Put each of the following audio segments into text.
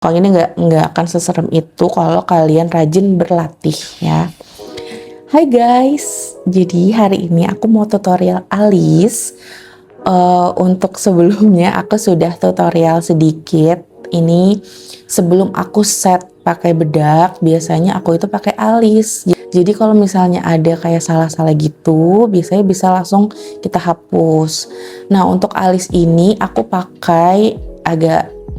Kalau ini nggak akan seserem itu kalau kalian rajin berlatih ya. Hai guys, jadi hari ini aku mau tutorial alis. Untuk sebelumnya aku sudah tutorial sedikit. Ini sebelum aku set pakai bedak, biasanya aku itu pakai alis. Jadi kalau misalnya ada kayak salah-salah gitu, biasanya bisa langsung kita hapus. Nah untuk alis ini aku pakai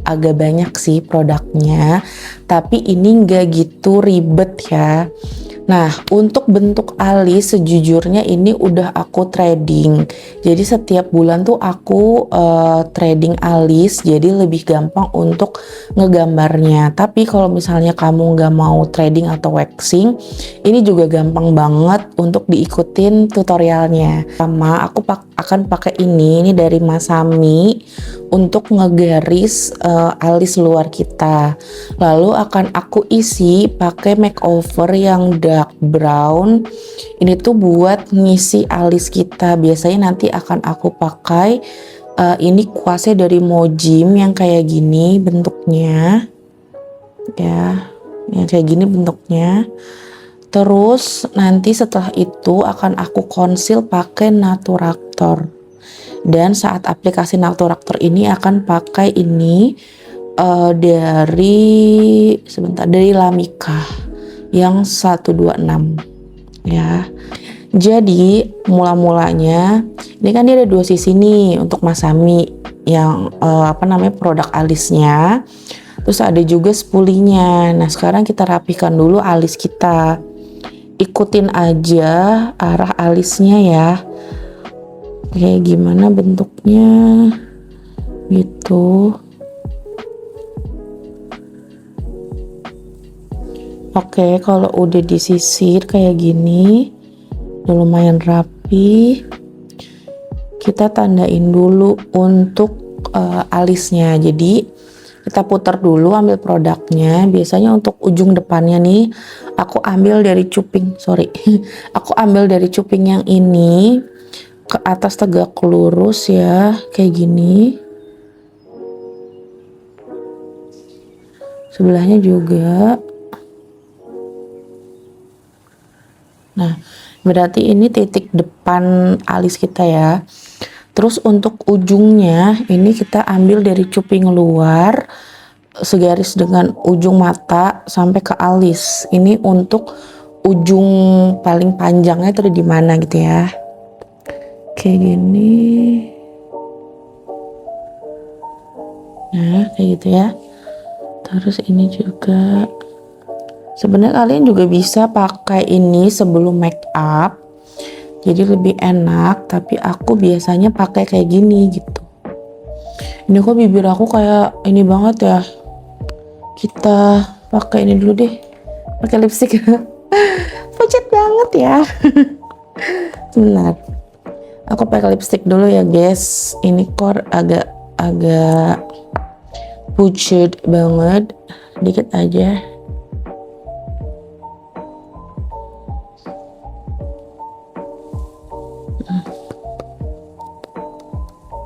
agak banyak sih produknya, tapi ini nggak gitu ribet ya. Nah untuk bentuk alis sejujurnya ini udah aku trading, jadi setiap bulan tuh aku trading alis, jadi lebih gampang untuk ngegambarnya. Tapi kalau misalnya kamu nggak mau trading atau waxing, ini juga gampang banget untuk diikutin tutorialnya. Sama aku akan pakai ini dari Masami untuk ngegaris alis luar kita. Lalu akan aku isi pakai makeover yang dark brown. Ini tuh buat ngisi alis kita. Biasanya nanti akan aku pakai ini kuasnya dari Mojim yang kayak gini bentuknya. Ya, yang kayak gini bentuknya. Terus nanti setelah itu akan aku conceal pakai Naturactor. Dan saat aplikasi Naturactor ini akan pakai ini dari Lamika yang 126 ya. Jadi mula-mulanya ini kan dia ada dua sisi nih untuk Masami yang produk alisnya. Terus ada juga spulinya. Nah sekarang kita rapikan dulu alis kita. Ikutin aja arah alisnya ya. Kayak gimana bentuknya gitu. Oke, kalau udah disisir kayak gini udah lumayan rapi, kita tandain dulu untuk alisnya. Jadi kita putar dulu, ambil produknya. Biasanya untuk ujung depannya nih aku ambil dari cuping, aku ambil dari cuping yang ini ke atas tegak lurus ya, kayak gini. Sebelahnya juga. Nah berarti ini titik depan alis kita ya. Terus untuk ujungnya ini kita ambil dari cuping luar segaris dengan ujung mata sampai ke alis. Ini untuk ujung paling panjangnya itu di mana gitu ya. Kayak gini. Nah kayak gitu ya. Terus ini juga. Sebenarnya kalian juga bisa pakai ini sebelum make up, jadi lebih enak. Tapi aku biasanya pakai kayak gini gitu. Ini kok bibir aku kayak ini banget ya. Kita pakai ini dulu deh, pakai lipstick. Pucat banget ya. Benar. Aku pakai lipstick dulu ya guys. Ini kok agak pucat banget, dikit aja.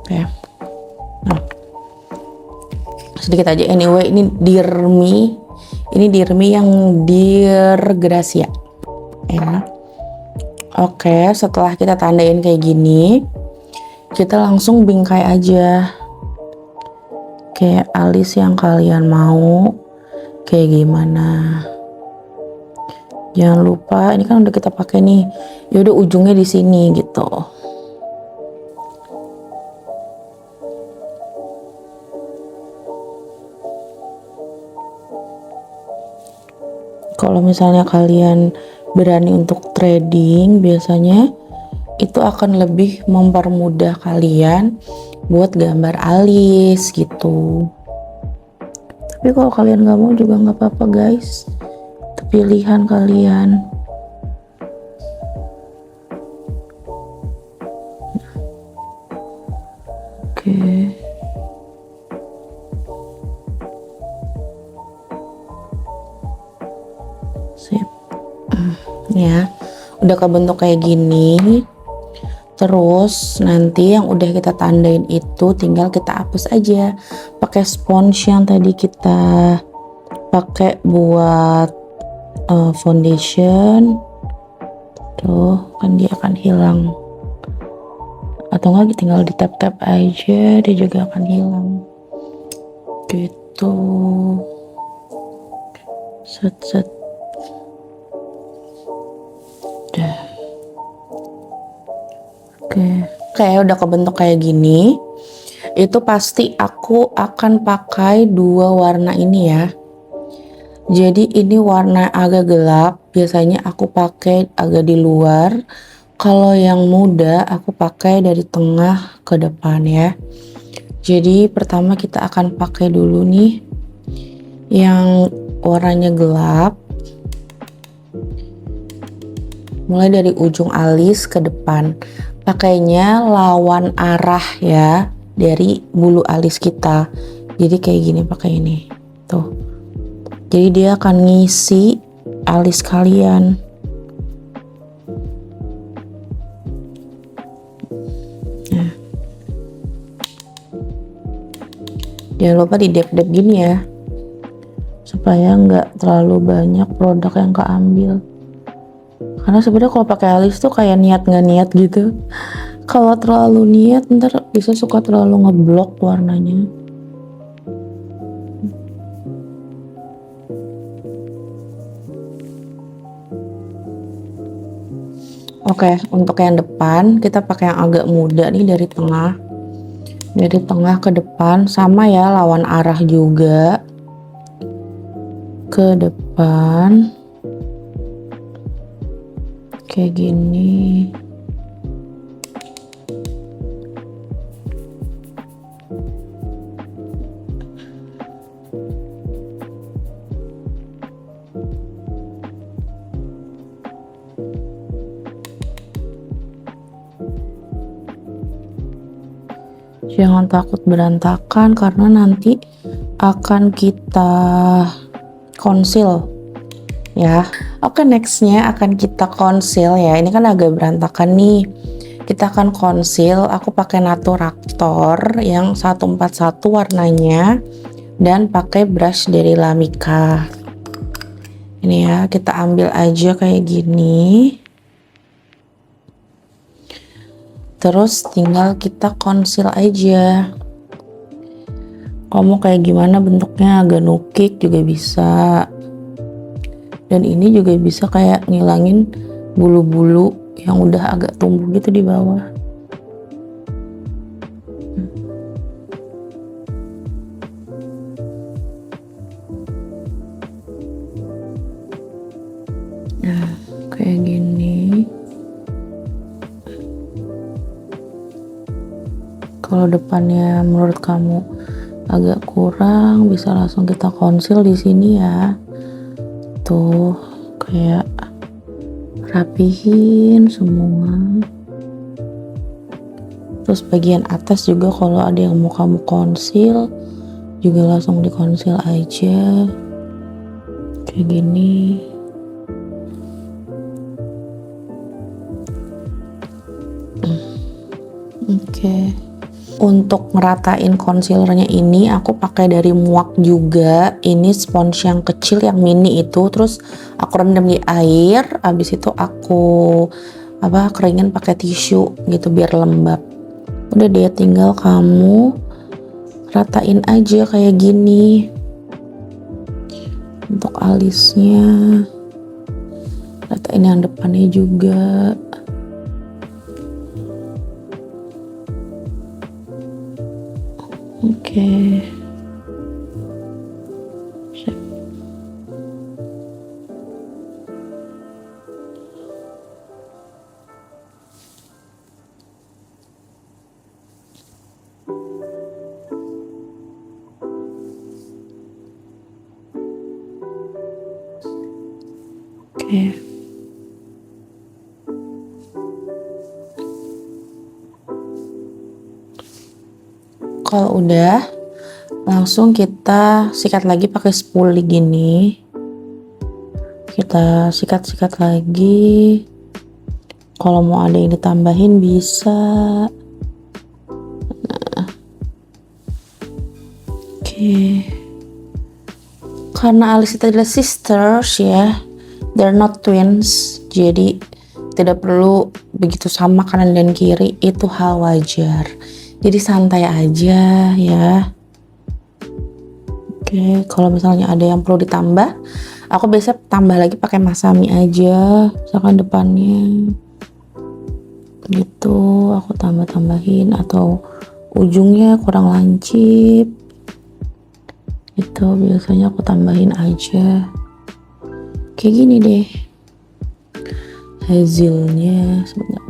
Ya. Nah. Sedikit aja. Anyway, ini Dear Me yang Dear Gracia. Ya. Oke, setelah kita tandain kayak gini, kita langsung bingkai aja. Kayak alis yang kalian mau kayak gimana. Jangan lupa ini kan udah kita pakai nih. Yaudah ujungnya di sini gitu. Kalau misalnya kalian berani untuk trading, biasanya itu akan lebih mempermudah kalian buat gambar alis gitu. Tapi kalau kalian nggak mau juga nggak apa-apa guys, itu pilihan kalian. Oke. Sip. Ya, udah kebentuk kayak gini. Terus nanti yang udah kita tandain itu tinggal kita hapus aja pakai spons yang tadi kita pakai buat foundation. Tuh kan dia akan hilang, atau enggak tinggal di tap-tap aja dia juga akan hilang gitu. Set dah. Oke, udah kebentuk kayak gini. Itu pasti aku akan pakai dua warna ini ya. Jadi ini warna agak gelap, biasanya aku pakai agak di luar. Kalau yang muda aku pakai dari tengah ke depan ya. Jadi pertama kita akan pakai dulu nih yang warnanya gelap. Mulai dari ujung alis ke depan. Pakainya lawan arah ya dari bulu alis kita. Jadi kayak gini pakai ini. Tuh. Jadi dia akan ngisi alis kalian. Nah. Jangan lupa di dep-dep gini ya, supaya nggak terlalu banyak produk yang keambil. Karena sebenarnya kalau pakai alis tuh kayak niat nggak niat gitu. Kalau terlalu niat ntar bisa suka terlalu ngeblok warnanya. Oke, untuk yang depan kita pakai yang agak muda nih dari tengah. Dari tengah ke depan sama ya, lawan arah juga. Ke depan. Kayak gini. Jangan takut berantakan karena nanti akan kita conceal ya. Oke, nextnya akan kita conceal ya. Ini kan agak berantakan nih. Kita akan conceal. Aku pakai Naturator yang 141 warnanya dan pakai brush dari Lamika. Ini ya, kita ambil aja kayak gini. Terus tinggal kita conceal aja. Kamu kayak gimana bentuknya, agak nukik juga bisa. Dan ini juga bisa kayak ngilangin bulu-bulu yang udah agak tumbuh gitu di bawah. Nah, kayak gini. Kalau depannya menurut kamu agak kurang, bisa langsung kita conceal di sini ya. Tuh, kayak rapihin semua. Terus bagian atas juga kalau ada yang mau kamu conceal, juga langsung di conceal aja. Kayak gini. Oke. Untuk ngeratain concealernya ini aku pakai dari Muak juga. Ini spons yang kecil yang mini itu, terus aku rendam di air, habis itu aku keringin pakai tisu gitu biar lembab. Udah deh, tinggal kamu ratain aja kayak gini. Untuk alisnya ratain yang depannya juga. Oke. Oke. Kalau udah, langsung kita sikat lagi pakai spoolie gini. Kita sikat-sikat lagi. Kalau mau ada yang ditambahin bisa. Nah. Oke. Karena alis itu adalah sisters ya, they're not twins, jadi tidak perlu begitu sama kanan dan kiri, itu hal wajar. Jadi santai aja ya. Oke, kalau misalnya ada yang perlu ditambah, aku biasa tambah lagi pakai Masami aja, misalkan depannya gitu aku tambahin, atau ujungnya kurang lancip itu biasanya aku tambahin aja kayak gini deh. Hazelnya sebentar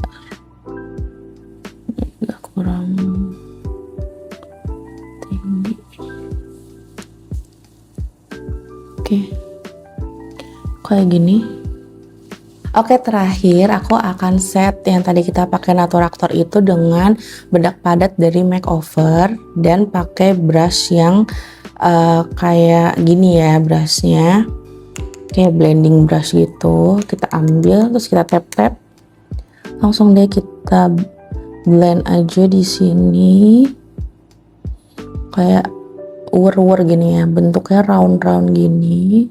agak kurang tinggi. Oke, kayak gini. Oke, terakhir aku akan set yang tadi kita pakai Naturaktor itu dengan bedak padat dari Makeover dan pakai brush yang kayak gini ya brushnya, kayak blending brush gitu. Kita ambil terus kita tap-tap, langsung deh kita blend aja di sini kayak uwer-uwer gini ya, bentuknya round-round gini.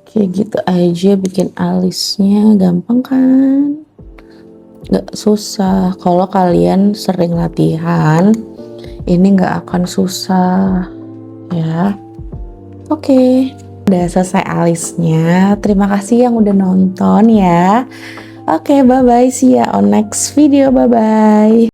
Kayak gitu aja bikin alisnya, gampang kan? Gak susah. Kalau kalian sering latihan, ini gak akan susah ya. Oke, udah selesai alisnya. Terima kasih yang udah nonton ya. Oke, bye bye, see ya on next video, bye bye.